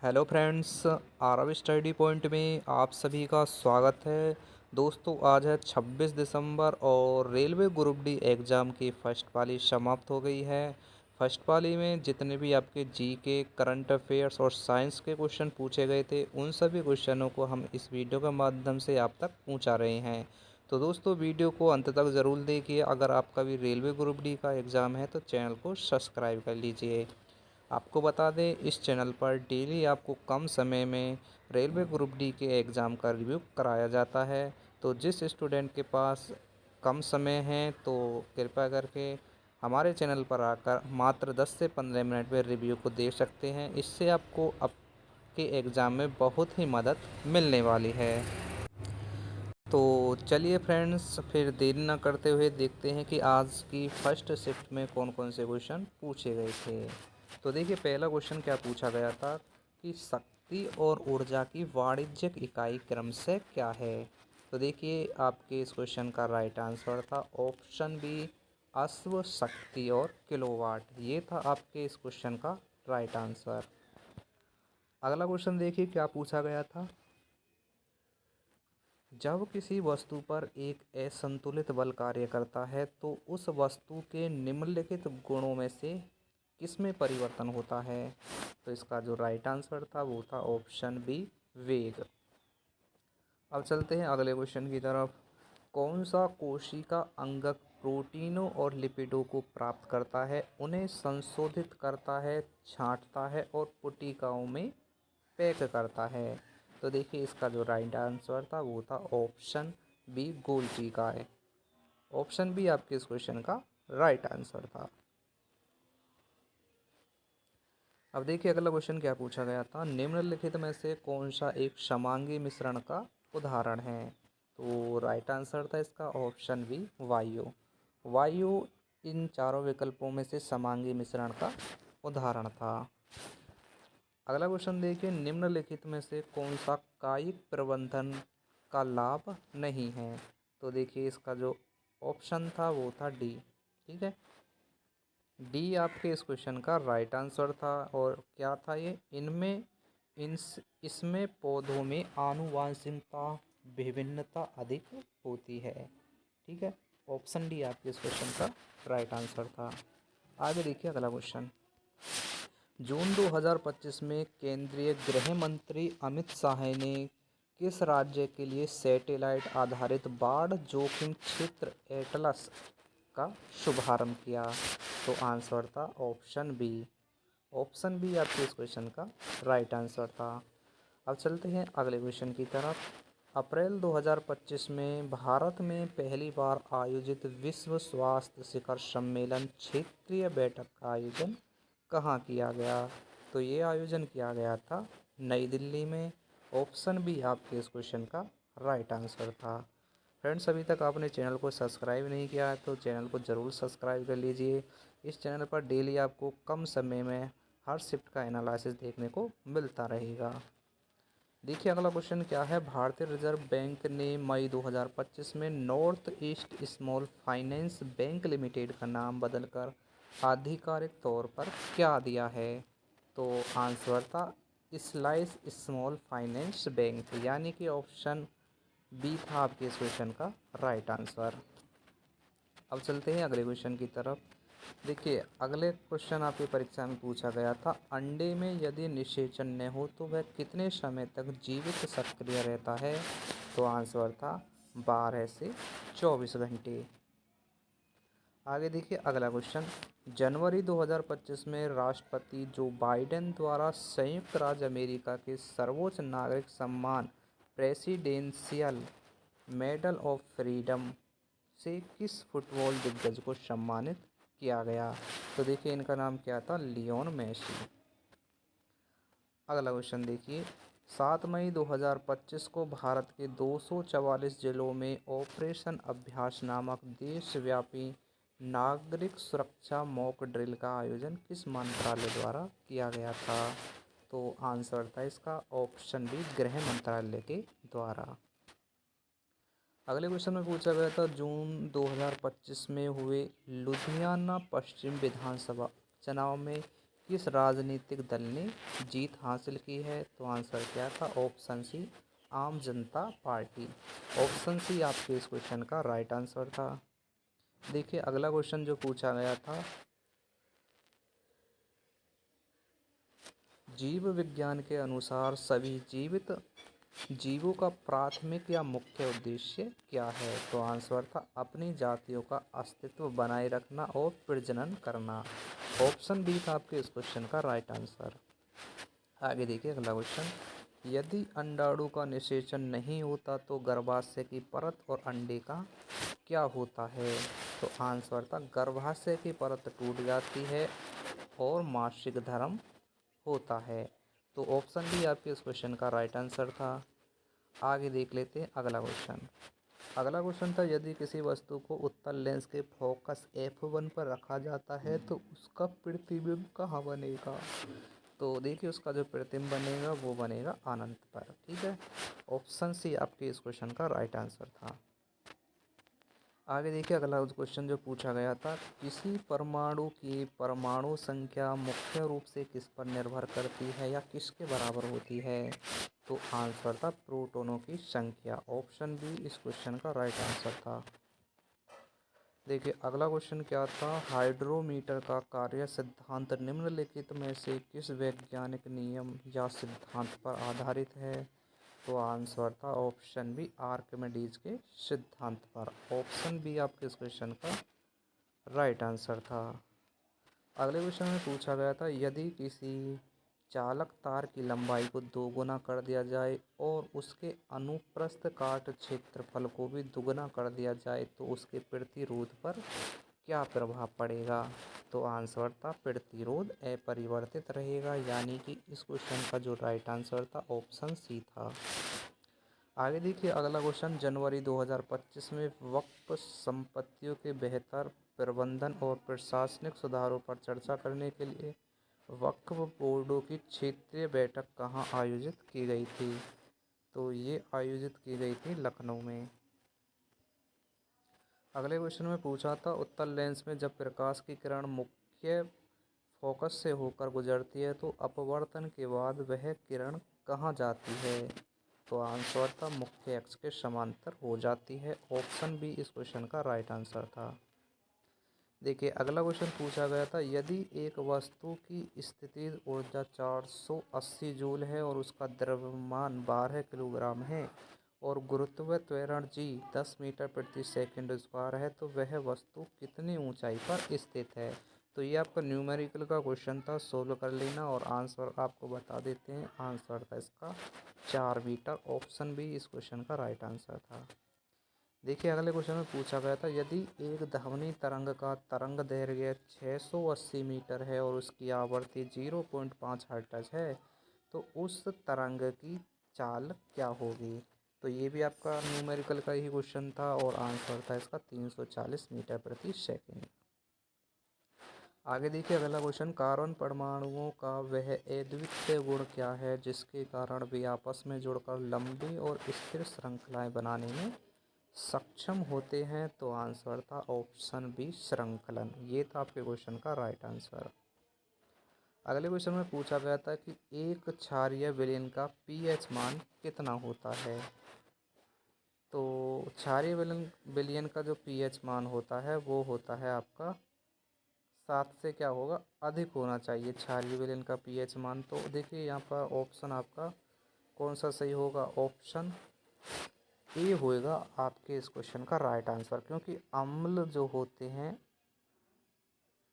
Hello friends, Aarav study point में आप सभी का स्वागत है। दोस्तों, आज है 26 दिसंबर और रेलवे ग्रुप डी एग्ज़ाम की फ़र्स्ट पाली समाप्त हो गई है। फ़र्स्ट पाली में जितने भी आपके जीके, करंट अफेयर्स और साइंस के क्वेश्चन पूछे गए थे, उन सभी क्वेश्चनों को हम इस वीडियो के माध्यम से आप तक पहुंचा रहे हैं। तो दोस्तों, वीडियो को अंत तक ज़रूर देखिए। अगर आपका भी रेलवे ग्रुप डी का एग्ज़ाम है तो चैनल को सब्सक्राइब कर लीजिए। आपको बता दें, इस चैनल पर डेली आपको कम समय में रेलवे ग्रुप डी के एग्ज़ाम का रिव्यू कराया जाता है। तो जिस स्टूडेंट के पास कम समय है तो कृपया करके हमारे चैनल पर आकर मात्र 10 से 15 मिनट में रिव्यू को देख सकते हैं। इससे आपको आपके एग्ज़ाम में बहुत ही मदद मिलने वाली है। तो चलिए फ्रेंड्स, फिर देरी न करते हुए देखते हैं कि आज की फर्स्ट शिफ्ट में कौन कौन से क्वेश्चन पूछे गए थे। तो देखिए, पहला क्वेश्चन क्या पूछा गया था कि शक्ति और ऊर्जा की वाणिज्यिक इकाई क्रमशः क्या है। तो देखिए, आपके इस क्वेश्चन का राइट आंसर था ऑप्शन बी, अश्व शक्ति और किलोवाट। ये था आपके इस क्वेश्चन का राइट आंसर। अगला क्वेश्चन देखिए क्या पूछा गया था। जब किसी वस्तु पर एक असंतुलित बल कार्य करता है तो उस वस्तु के निम्नलिखित गुणों में से किसमें परिवर्तन होता है। तो इसका जो राइट आंसर था वो था ऑप्शन बी, वेग। अब चलते हैं अगले क्वेश्चन की तरफ। कौन सा कोशिका अंगक प्रोटीनों और लिपिडों को प्राप्त करता है, उन्हें संशोधित करता है, छांटता है और पुटिकाओं में पैक करता है। तो देखिए, इसका जो राइट आंसर था वो था ऑप्शन बी, गोल्जी का है। ऑप्शन बी आपके इस क्वेश्चन का राइट आंसर था। अब देखिए, अगला क्वेश्चन क्या पूछा गया था। निम्नलिखित में से कौन सा एक समांगी मिश्रण का उदाहरण है। तो राइट आंसर था इसका ऑप्शन बी, वायु। वायु इन चारों विकल्पों में से समांगी मिश्रण का उदाहरण था। अगला क्वेश्चन देखिए, निम्नलिखित में से कौन सा कायिक प्रबंधन का लाभ नहीं है। तो देखिए, इसका जो ऑप्शन था वो था डी। ठीक है, डी आपके इस क्वेश्चन का राइट आंसर था। और क्या था ये, इनमें इसमें पौधों में आनुवांशिकता विभिन्नता अधिक होती है। ठीक है, ऑप्शन डी आपके इस क्वेश्चन का राइट आंसर था। आगे देखिए अगला क्वेश्चन। जून 2025 में केंद्रीय गृह मंत्री अमित शाह ने किस राज्य के लिए सैटेलाइट आधारित बाढ़ जोखिम क्षेत्र एटलस का शुभारंभ किया। तो आंसर था ऑप्शन बी। ऑप्शन बी आपके इस क्वेश्चन का राइट आंसर था। अब चलते हैं अगले क्वेश्चन की तरफ। अप्रैल 2025 में भारत में पहली बार आयोजित विश्व स्वास्थ्य शिखर सम्मेलन क्षेत्रीय बैठक का आयोजन कहाँ किया गया। तो ये आयोजन किया गया था नई दिल्ली में। ऑप्शन बी आपके इस क्वेश्चन का राइट आंसर था। फ्रेंड्स, अभी तक आपने चैनल को सब्सक्राइब नहीं किया है तो चैनल को ज़रूर सब्सक्राइब कर लीजिए। इस चैनल पर डेली आपको कम समय में हर शिफ्ट का एनालिसिस देखने को मिलता रहेगा। देखिए अगला क्वेश्चन क्या है। भारतीय रिजर्व बैंक ने मई 2025 में north east small finance bank limited का नाम बदलकर आधिकारिक तौर पर क्या दिया है। तो आंसर था स्लाइस स्मॉल फाइनेंस बैंक, यानी कि ऑप्शन बी था आपके इस क्वेश्चन का राइट आंसर। अब चलते हैं अगले क्वेश्चन की तरफ। देखिए, अगले क्वेश्चन आपकी परीक्षा में पूछा गया था। अंडे में यदि निषेचन न हो तो वह कितने समय तक जीवित सक्रिय रहता है। तो आंसर था 12 से 24 घंटे। आगे देखिए अगला क्वेश्चन। जनवरी 2025 में राष्ट्रपति जो बाइडेन द्वारा संयुक्त राज्य अमेरिका के सर्वोच्च नागरिक सम्मान प्रेसिडेंशियल मेडल ऑफ फ्रीडम से किस फुटबॉल दिग्गज को सम्मानित किया गया। तो देखिए, इनका नाम क्या था, लियोन मेसी। अगला क्वेश्चन देखिए। 7 मई 2025 को भारत के 244 जिलों में ऑपरेशन अभ्यास नामक देशव्यापी नागरिक सुरक्षा मॉक ड्रिल का आयोजन किस मंत्रालय द्वारा किया गया था। तो आंसर था इसका ऑप्शन बी, गृह मंत्रालय के द्वारा। अगले क्वेश्चन में पूछा गया था, जून 2025 में हुए लुधियाना पश्चिम विधानसभा चुनाव में किस राजनीतिक दल ने जीत हासिल की है? तो आंसर क्या था? ऑप्शन सी, आम जनता पार्टी। ऑप्शन सी आपके इस क्वेश्चन का राइट आंसर था। देखिए अगला क्वेश्चन जो पूछा गया था, जीव विज्ञान के अनुसार सभी जीवित जीवों का प्राथमिक या मुख्य उद्देश्य क्या है? तो आंसर था अपनी जातियों का अस्तित्व बनाए रखना और प्रजनन करना। ऑप्शन बी था आपके इस क्वेश्चन का राइट आंसर। आगे देखिए अगला क्वेश्चन, यदि अंडाणु का निषेचन नहीं होता तो गर्भाशय की परत और अंडे का क्या होता है? तो आंसर था गर्भाशय की परत टूट जाती है और मासिक धर्म होता है। तो ऑप्शन बी आपके इस क्वेश्चन का राइट आंसर था। आगे देख लेते हैं अगला क्वेश्चन। अगला क्वेश्चन था, यदि किसी वस्तु को उत्तल लेंस के फोकस F1 पर रखा जाता है तो उसका प्रतिबिंब कहाँ बनेगा? तो देखिए उसका जो प्रतिबिंब बनेगा वो बनेगा अनंत पर। ठीक है, ऑप्शन सी आपके इस क्वेश्चन का राइट आंसर था। आगे देखिए अगला क्वेश्चन जो पूछा गया था, किसी परमाणु की परमाणु संख्या मुख्य रूप से किस पर निर्भर करती है या किसके बराबर होती है? तो आंसर था प्रोटॉनों की संख्या। ऑप्शन बी इस क्वेश्चन का राइट आंसर था। देखिए अगला क्वेश्चन क्या था, हाइड्रोमीटर का कार्य सिद्धांत निम्नलिखित में से किस वैज्ञानिक नियम या सिद्धांत पर आधारित है? तो आंसर था ऑप्शन बी आर्किमिडीज के सिद्धांत पर। ऑप्शन बी आपके इस क्वेश्चन का राइट आंसर था। अगले क्वेश्चन में पूछा गया था, यदि किसी चालक तार की लंबाई को दोगुना कर दिया जाए और उसके अनुप्रस्थ काट क्षेत्रफल को भी दुगना कर दिया जाए तो उसके प्रतिरोध पर क्या प्रभाव पड़ेगा? तो आंसर था प्रतिरोध अपरिवर्तित रहेगा, यानी कि इस क्वेश्चन का जो राइट आंसर था ऑप्शन सी था। आगे देखिए अगला क्वेश्चन, जनवरी 2025 में वक्फ संपत्तियों के बेहतर प्रबंधन और प्रशासनिक सुधारों पर चर्चा करने के लिए वक्फ बोर्डों की क्षेत्रीय बैठक कहाँ आयोजित की गई थी? तो ये आयोजित की गई थी लखनऊ में। अगले क्वेश्चन में पूछा था, उत्तल लेंस में जब प्रकाश की किरण मुख्य फोकस से होकर गुजरती है तो अपवर्तन के बाद वह किरण कहाँ जाती है? तो आंसर था मुख्य अक्ष के समांतर हो जाती है। ऑप्शन बी इस क्वेश्चन का राइट आंसर था। देखिए अगला क्वेश्चन पूछा गया था, यदि एक वस्तु की स्थितिज ऊर्जा 480 जूल है और उसका द्रव्यमान 12 किलोग्राम है और गुरुत्व त्वरण g 10 मीटर प्रति सेकंड स्क्वायर है तो वह वस्तु कितनी ऊंचाई पर स्थित है? तो ये आपका न्यूमेरिकल का क्वेश्चन था, सोल्व कर लेना और आंसर आपको बता देते हैं। आंसर था इसका 4 मीटर। ऑप्शन बी इस क्वेश्चन का राइट आंसर था। देखिए अगले क्वेश्चन में पूछा गया था, यदि एक ध्वनि तरंग का तरंग दैर्घ्य 680 मीटर है और उसकी आवृत्ति 0.5 हर्ट्ज है तो उस तरंग की चाल क्या होगी? तो ये भी आपका न्यूमेरिकल का ही क्वेश्चन था और आंसर था इसका 340 मीटर प्रति सेकंड। आगे देखिए अगला क्वेश्चन, कार्बन परमाणुओं का वह अद्वितीय गुण क्या है जिसके कारण वे आपस में जुड़कर लंबी और स्थिर श्रृंखलाएं बनाने में सक्षम होते हैं? तो आंसर था ऑप्शन बी श्रृंखलन। ये था आपके क्वेश्चन का राइट आंसर। अगले क्वेश्चन में पूछा गया था कि एक क्षारीय विलयन का पीएच मान कितना होता है? तो क्षारीय विलयन का जो पीएच मान होता है वो होता है आपका 7 से क्या होगा, अधिक होना चाहिए क्षारीय विलयन का पीएच मान। तो देखिए यहाँ पर ऑप्शन आपका कौन सा सही होगा? ऑप्शन ए होएगा आपके इस क्वेश्चन का राइट आंसर, क्योंकि अम्ल जो होते हैं,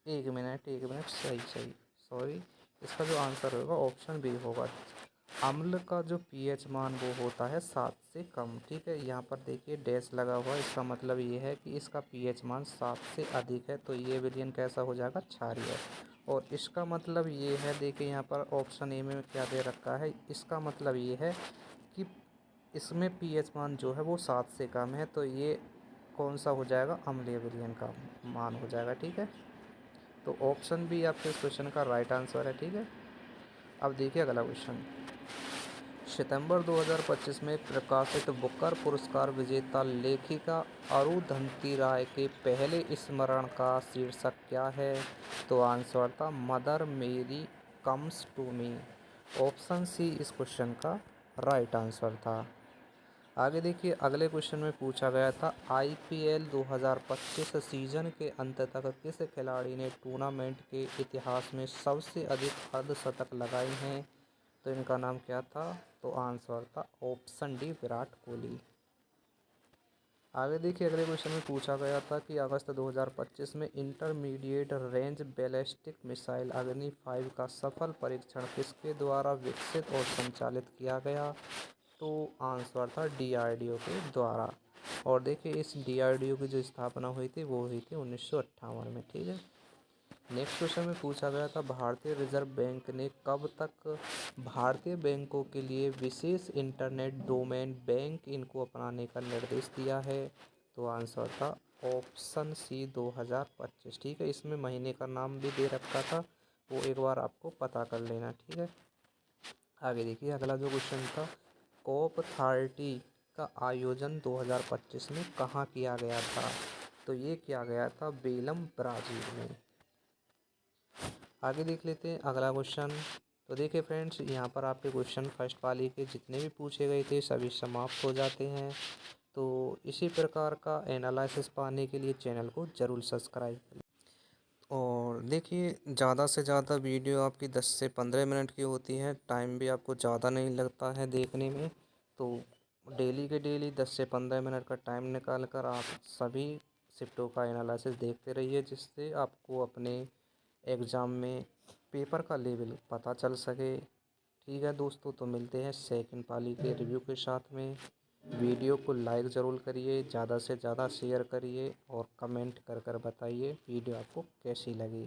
एक मिनट सही सही सॉरी, इसका जो आंसर होगा ऑप्शन बी होगा। अम्ल का जो पीएच मान वो होता है 7 से कम। ठीक है, यहाँ पर देखिए डैश लगा हुआ है, इसका मतलब ये है कि इसका पीएच मान 7 से अधिक है तो ये विलयन कैसा हो जाएगा? क्षारीय। और इसका मतलब ये है, देखिए यहाँ पर ऑप्शन ए में क्या दे रखा है, इसका मतलब ये है कि इसमें पीएच मान जो है वो 7 से कम है तो ये कौन सा हो जाएगा? अम्लीय विलयन का मान हो जाएगा। ठीक है, तो ऑप्शन बी आपके इस क्वेश्चन का राइट आंसर है। ठीक है, अब देखिए अगला क्वेश्चन, सितंबर 2025 में प्रकाशित बुकर पुरस्कार विजेता लेखिका अरुंधति राय के पहले स्मरण का शीर्षक क्या है? तो आंसर था mother Mary comes to me. Option C इस क्वेश्चन का राइट आंसर था। आगे देखिए अगले क्वेश्चन में पूछा गया था आईपीएल 2025 सीजन के अंत तक किस खिलाड़ी ने टूर्नामेंट के इतिहास में सबसे अधिक अर्धशतक लगाए हैं। तो इनका नाम क्या था। तो आंसर था ऑप्शन डी विराट कोहली। आगे देखिए अगले क्वेश्चन में पूछा गया था कि अगस्त 2025 में इंटरमीडिएट रेंज बैलिस्टिक मिसाइल अग्नि 5 का सफल परीक्षण किसके द्वारा विकसित और संचालित किया गया। तो आंसर था डीआरडीओ के द्वारा। और देखिए इस डीआरडीओ की जो स्थापना हुई थी वो हुई थी 1958 में। ठीक है। नेक्स्ट क्वेश्चन में पूछा गया था भारतीय रिजर्व बैंक ने कब तक भारतीय बैंकों के लिए विशेष इंटरनेट डोमेन बैंक इनको अपनाने का निर्देश दिया है। तो आंसर था ऑप्शन सी 2025। ठीक है। इसमें महीने का नाम भी दे रखा था, वो एक बार आपको पता कर लेना। ठीक है। आगे देखिए अगला जो क्वेश्चन था COP 30 का आयोजन 2025 में कहाँ किया गया था। तो ये किया गया था बेलम ब्राज़ील में। आगे देख लेते हैं अगला क्वेश्चन। तो देखिए फ्रेंड्स यहाँ पर आपके क्वेश्चन फर्स्ट पाली के जितने भी पूछे गए थे सभी समाप्त हो जाते हैं। तो इसी प्रकार का एनालिसिस पाने के लिए चैनल को ज़रूर सब्सक्राइब करें। और देखिए ज़्यादा से ज़्यादा वीडियो आपकी 10 से 15 मिनट की होती है, टाइम भी आपको ज़्यादा नहीं लगता है देखने में। तो डेली के डेली 10 से 15 मिनट का टाइम निकाल कर आप सभी शिफ्टों का एनालिसिस देखते रहिए, जिससे आपको अपने एग्ज़ाम में पेपर का लेवल पता चल सके। ठीक है दोस्तों, तो मिलते हैं सेकंड पाली के रिव्यू के साथ में। वीडियो को लाइक ज़रूर करिए, ज़्यादा से ज़्यादा शेयर करिए और कमेंट कर कर बताइए वीडियो आपको कैसी लगी।